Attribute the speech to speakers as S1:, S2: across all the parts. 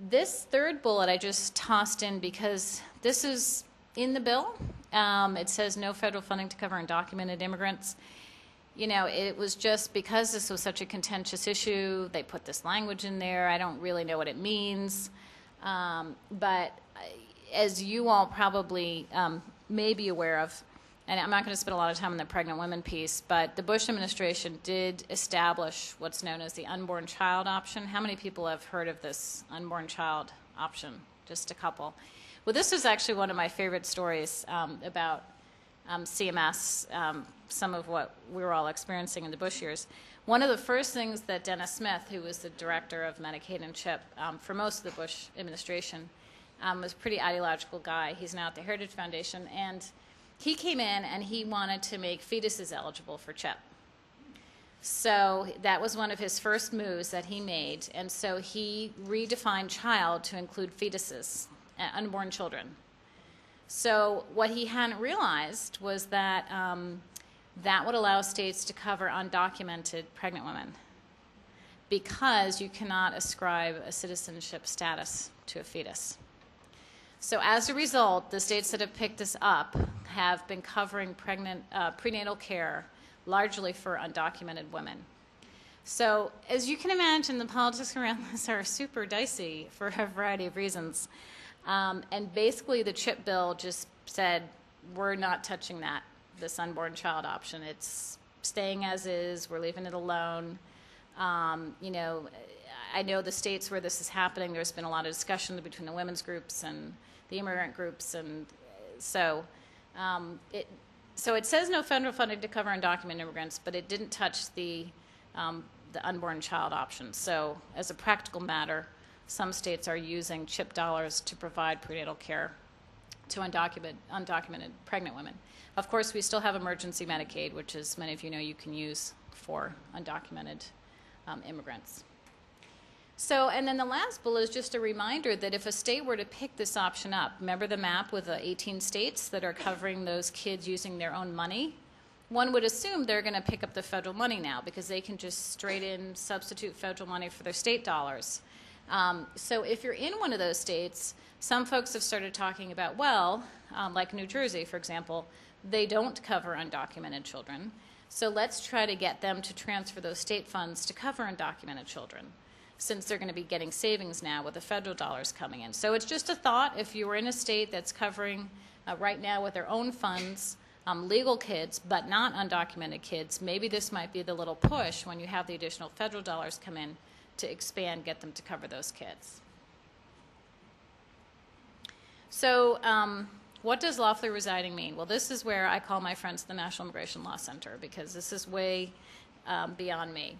S1: This third bullet I just tossed in because this is in the bill. It says no federal funding to cover undocumented immigrants. You know, it was just because this was such a contentious issue, they put this language in there. I don't really know what it means. But as you all probably may be aware of, and I'm not going to spend a lot of time on the pregnant women piece, but the Bush administration did establish what's known as the unborn child option. How many people have heard of this unborn child option? Just a couple. Well, this was actually one of my favorite stories about CMS, some of what we were all experiencing in the Bush years. One of the first things that Dennis Smith, who was the director of Medicaid and CHIP for most of the Bush administration, was a pretty ideological guy. He's now at the Heritage Foundation, and he came in and he wanted to make fetuses eligible for CHIP. So that was one of his first moves that he made, and so he redefined child to include fetuses, unborn children. So what he hadn't realized was that that would allow states to cover undocumented pregnant women because you cannot ascribe a citizenship status to a fetus. So as a result, the states that have picked this up have been covering prenatal care largely for undocumented women. So as you can imagine, the politics around this are super dicey for a variety of reasons. And basically the CHIP bill just said, we're not touching this unborn child option. It's staying as is. We're leaving it alone. You know, I know the states where this is happening, there's been a lot of discussion between the women's groups and the immigrant groups, and so it says no federal funding to cover undocumented immigrants, but it didn't touch the unborn child option. So as a practical matter, some states are using CHIP dollars to provide prenatal care to undocumented pregnant women. Of course, we still have emergency Medicaid, which, as many of you know, you can use for undocumented immigrants. So, and then the last bullet is just a reminder that if a state were to pick this option up, remember the map with the 18 states that are covering those kids using their own money? One would assume they're going to pick up the federal money now because they can just straight in substitute federal money for their state dollars. So if you're in one of those states, some folks have started talking about, well, like New Jersey, for example, they don't cover undocumented children. So let's try to get them to transfer those state funds to cover undocumented children, since they're going to be getting savings now with the federal dollars coming in. So it's just a thought. If you were in a state that's covering right now with their own funds legal kids but not undocumented kids, maybe this might be the little push when you have the additional federal dollars come in to expand, get them to cover those kids. So what does lawfully residing mean? Well, this is where I call my friends the National Immigration Law Center, because this is way beyond me.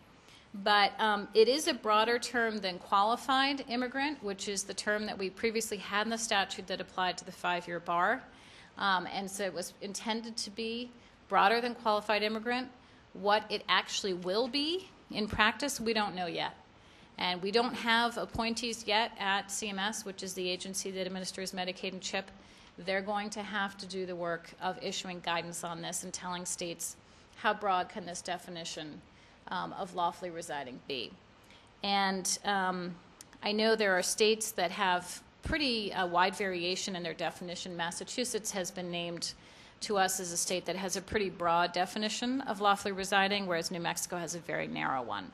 S1: But it is a broader term than qualified immigrant, which is the term that we previously had in the statute that applied to the 5-year bar. And so it was intended to be broader than qualified immigrant. What it actually will be in practice, we don't know yet. And we don't have appointees yet at CMS, which is the agency that administers Medicaid and CHIP. They're going to have to do the work of issuing guidance on this and telling states how broad can this definition of lawfully residing be. And I know there are states that have pretty wide variation in their definition. Massachusetts has been named to us as a state that has a pretty broad definition of lawfully residing, whereas New Mexico has a very narrow one.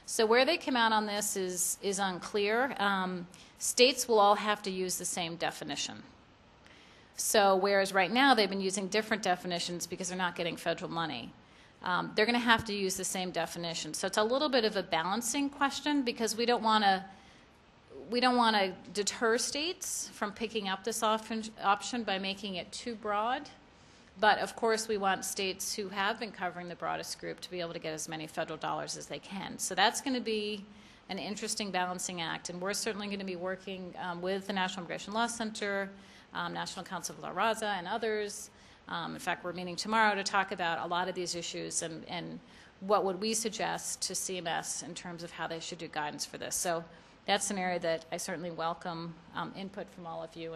S1: So where they come out on this is unclear. States will all have to use the same definition. So whereas right now they've been using different definitions because they're not getting federal money, they're going to have to use the same definition. So it's a little bit of a balancing question, because we don't want to deter states from picking up this option by making it too broad. But of course, we want states who have been covering the broadest group to be able to get as many federal dollars as they can. So that's going to be an interesting balancing act, and we're certainly going to be working with the National Immigration Law Center, National Council of La Raza, and others. In fact, we're meeting tomorrow to talk about a lot of these issues and what would we suggest to CMS in terms of how they should do guidance for this. So that's an area that I certainly welcome input from all of you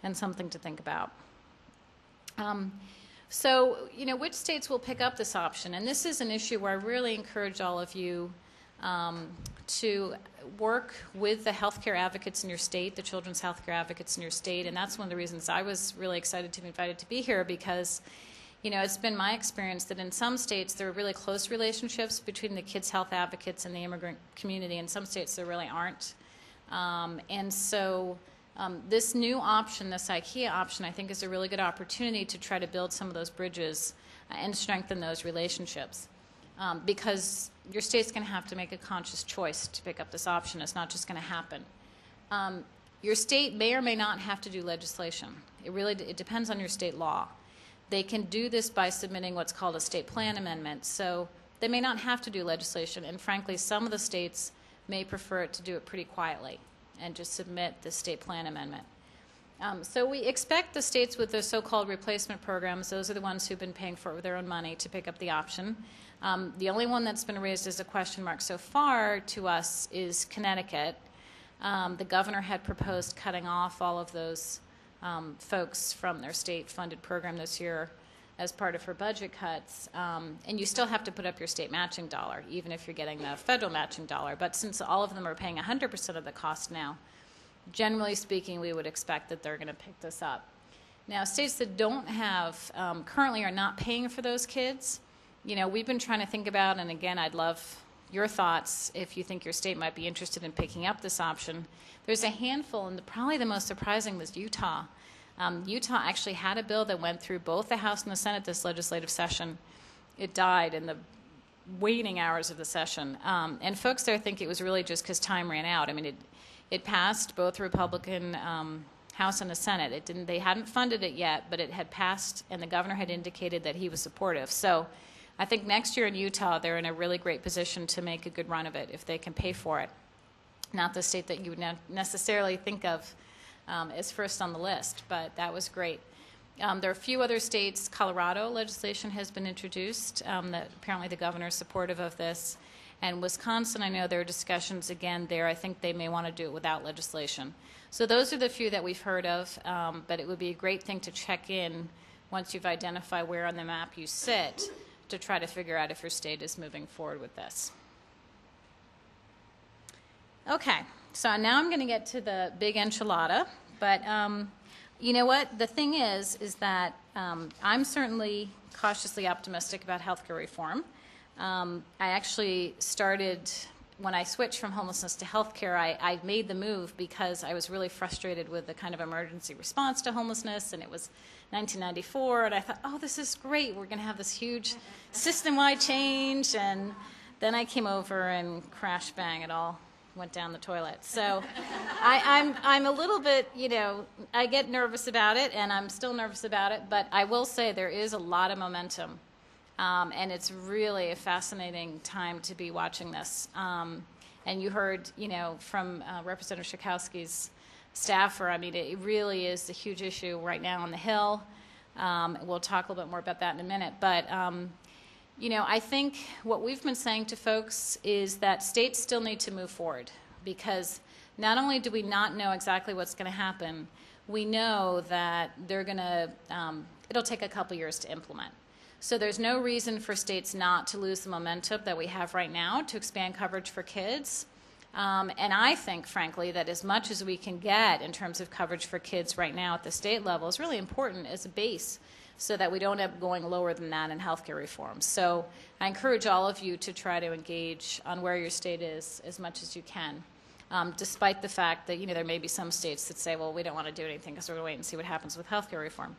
S1: and something to think about. So, you know, which states will pick up this option? And this is an issue where I really encourage all of you to work with the healthcare advocates in your state, the children's healthcare advocates in your state, and that's one of the reasons I was really excited to be invited to be here, because it's been my experience that in some states there are really close relationships between the kids' health advocates and the immigrant community. In some states there really aren't. And so this new option, this IKEA option, I think is a really good opportunity to try to build some of those bridges and strengthen those relationships. Because your state's going to have to make a conscious choice to pick up this option. It's not just going to happen. Your state may or may not have to do legislation. It depends on your state law. They can do this by submitting what's called a state plan amendment. So they may not have to do legislation. And frankly, some of the states may prefer to do it pretty quietly and just submit the state plan amendment. So we expect the states with the so-called replacement programs, those are the ones who've been paying for it with their own money, to pick up the option. The only one that's been raised as a question mark so far to us is Connecticut. The governor had proposed cutting off all of those folks from their state-funded program this year as part of her budget cuts. And you still have to put up your state matching dollar, even if you're getting the federal matching dollar. But since all of them are paying 100% of the cost now, generally speaking, we would expect that they're going to pick this up. Now, states that don't have, currently are not paying for those kids, we've been trying to think about, and again, I'd love your thoughts if you think your state might be interested in picking up this option. There's a handful, and probably the most surprising was Utah. Utah actually had a bill that went through both the House and the Senate this legislative session. It died in the waning hours of the session. And folks there think it was really just because time ran out. I mean, it passed both Republican House and the Senate. They hadn't funded it yet, but it had passed, and the governor had indicated that he was supportive. So I think next year in Utah, they're in a really great position to make a good run of it if they can pay for it. Not the state that you would necessarily think of as first on the list, but that was great. There are a few other states. Colorado legislation has been introduced that apparently the governor is supportive of this. And Wisconsin, I know there are discussions again there. I think they may want to do it without legislation. So those are the few that we've heard of, but it would be a great thing to check in once you've identified where on the map you sit to try to figure out if your state is moving forward with this. Okay, so now I'm going to get to the big enchilada, but you know what? The thing is that I'm certainly cautiously optimistic about healthcare reform. I actually started, when I switched from homelessness to healthcare, I made the move because I was really frustrated with the kind of emergency response to homelessness, and it was 1994, and I thought, oh, this is great. We're going to have this huge system-wide change, and then I came over and crash bang, it all went down the toilet. So I'm a little bit, I get nervous about it, and I'm still nervous about it, but I will say there is a lot of momentum. And it's really a fascinating time to be watching this. And you heard, from Representative Schakowsky's staffer, I mean, it really is a huge issue right now on the Hill. We'll talk a little bit more about that in a minute. But, I think what we've been saying to folks is that states still need to move forward, because not only do we not know exactly what's going to happen, we know that they're going to, it'll take a couple years to implement. So there's no reason for states not to lose the momentum that we have right now to expand coverage for kids. And I think, frankly, that as much as we can get in terms of coverage for kids right now at the state level is really important as a base so that we don't end up going lower than that in healthcare reform. So I encourage all of you to try to engage on where your state is as much as you can, despite the fact that, there may be some states that say, well, we don't want to do anything because we're going to wait and see what happens with healthcare reform.